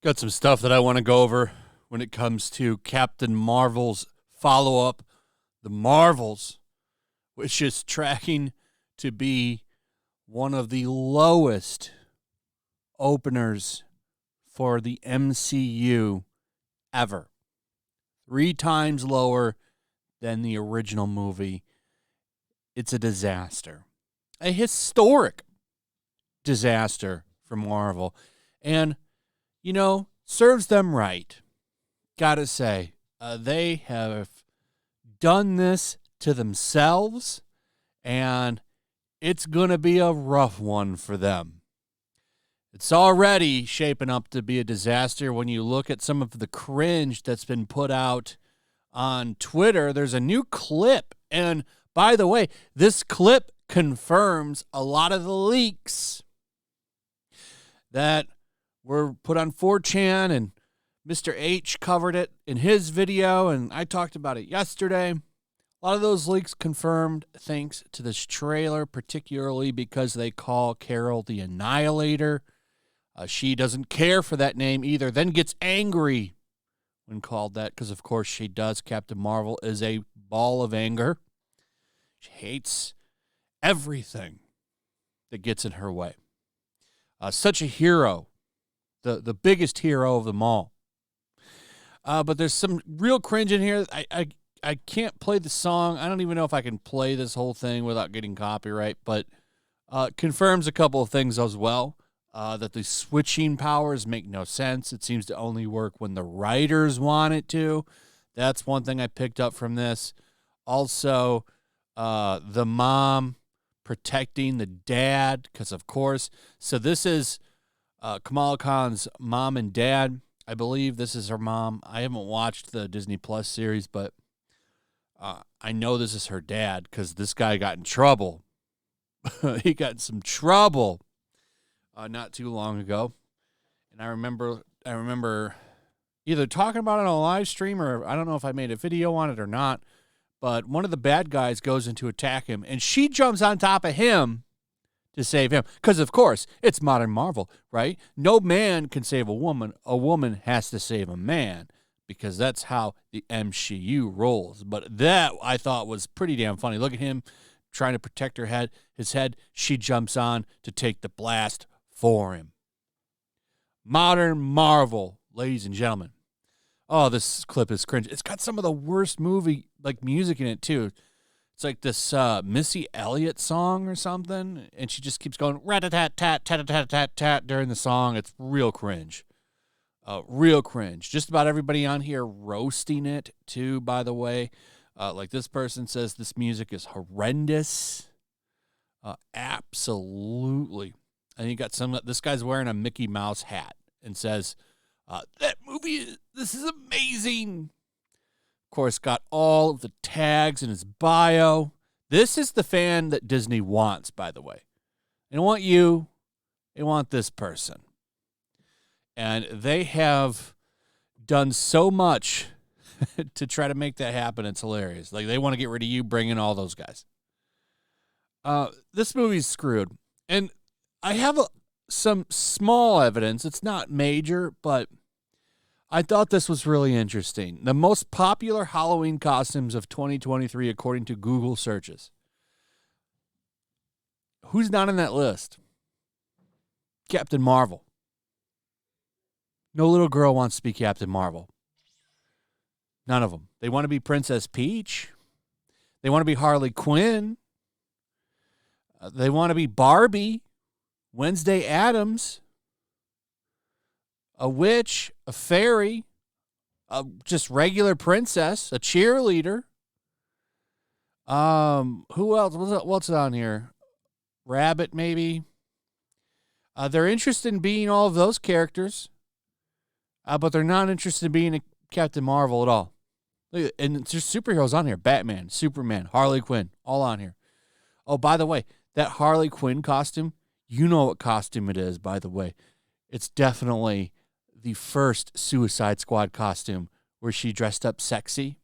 Got some stuff that I want to go over when it comes to Captain Marvel's follow-up, The Marvels, which is tracking to be one of the lowest openers for the MCU ever. 3 times lower than the original movie. It's a disaster. A historic disaster for Marvel. And serves them right. Gotta say, they have done this to themselves, and it's going to be a rough one for them. It's already shaping up to be a disaster when you look at some of the cringe that's been put out on Twitter. There's a new clip, and by the way, this clip confirms a lot of the leaks that were put on 4chan, and Mr. H covered it in his video, and I talked about it yesterday. A lot of those leaks confirmed thanks to this trailer, particularly because they call Carol the Annihilator. She doesn't care for that name either, then gets angry when called that, because of course she does. Captain Marvel is a ball of anger. She hates everything that gets in her way. Such a hero. The biggest hero of them all. But there's some real cringe in here. I can't play the song. I don't even know if I can play this whole thing without getting copyright, but confirms a couple of things as well. That the switching powers make no sense. It seems to only work when the writers want it to. That's one thing I picked up from this. Also, the mom protecting the dad, because of course. So this is Kamala Khan's mom and dad. I believe this is her mom. I haven't watched the Disney Plus series, but I know this is her dad because this guy got in trouble. He got in some trouble not too long ago. And I remember either talking about it on a live stream, or I don't know if I made a video on it or not, but one of the bad guys goes in to attack him, and she jumps on top of him to save him. Because, of course, it's modern Marvel, right? No man can save a woman. A woman has to save a man, because that's how the MCU rolls. But that, I thought, was pretty damn funny. Look at him trying to protect his head. She jumps on to take the blast for him. Modern Marvel, ladies and gentlemen. Oh, this clip is cringe. It's got some of the worst movie, music in it, too. It's like this Missy Elliott song or something, and she just keeps going rat-a-tat-tat, tat-a-tat-tat-tat during the song. It's real cringe. Real cringe. Just about everybody on here roasting it, too, by the way. Like this person says this music is horrendous. Absolutely. And you got this guy's wearing a Mickey Mouse hat and says, that movie, this is amazing. Of course, got all of the tags in his bio. This is the fan that Disney wants, by the way. They don't want you. They want this person. And they have done so much to try to make that happen. It's hilarious. They want to get rid of you, bring in all those guys. This movie's screwed. And I have some small evidence. It's not major, but I thought this was really interesting. The most popular Halloween costumes of 2023 according to Google searches. Who's not on that list? Captain Marvel. No little girl wants to be Captain Marvel. None of them. They want to be Princess Peach. They want to be Harley Quinn. They want to be Barbie, Wednesday Addams, a witch, a fairy, a just regular princess, a cheerleader. Who else? What's on here? Rabbit, maybe. They're interested in being all of those characters, but they're not interested in being a Captain Marvel at all. And there's superheroes on here. Batman, Superman, Harley Quinn, all on here. Oh, by the way, that Harley Quinn costume, you know what costume it is, by the way. It's definitely the first Suicide Squad costume where she dressed up sexy.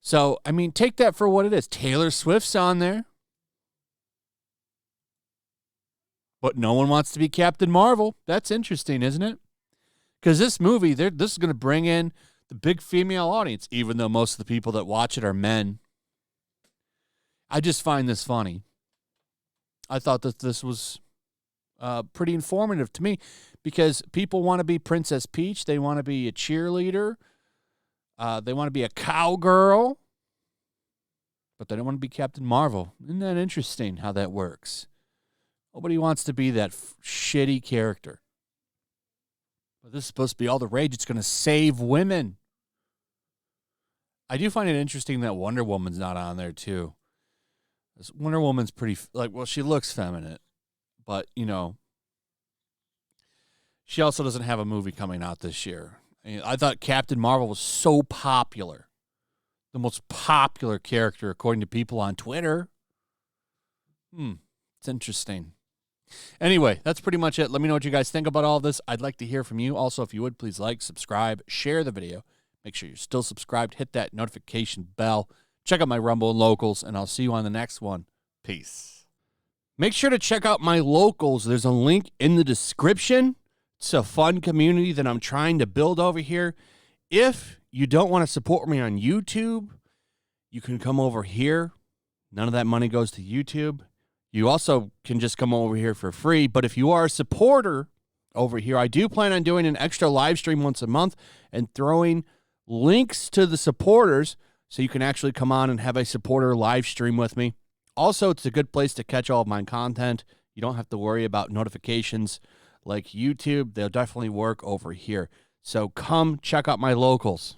So, I mean, take that for what it is. Taylor Swift's on there. But no one wants to be Captain Marvel. That's interesting, isn't it? Because this movie, this is going to bring in the big female audience, even though most of the people that watch it are men. I just find this funny. I thought that this was pretty informative to me because people want to be Princess Peach. They want to be a cheerleader. They want to be a cowgirl. But they don't want to be Captain Marvel. Isn't that interesting how that works? Nobody wants to be that shitty character. But this is supposed to be all the rage. It's going to save women. I do find it interesting that Wonder Woman's not on there, too. Wonder Woman's pretty, she looks feminine. But, she also doesn't have a movie coming out this year. I thought Captain Marvel was so popular. The most popular character, according to people on Twitter. It's interesting. Anyway, that's pretty much it. Let me know what you guys think about all of this. I'd like to hear from you. Also, if you would, please like, subscribe, share the video. Make sure you're still subscribed. Hit that notification bell. Check out my Rumble and Locals, and I'll see you on the next one. Peace. Make sure to check out my Locals. There's a link in the description. It's a fun community that I'm trying to build over here. If you don't want to support me on YouTube, you can come over here. None of that money goes to YouTube. You also can just come over here for free. But if you are a supporter over here, I do plan on doing an extra live stream once a month and throwing links to the supporters so you can actually come on and have a supporter live stream with me. Also, it's a good place to catch all of my content. You don't have to worry about notifications like YouTube. They'll definitely work over here. So come check out my Locals.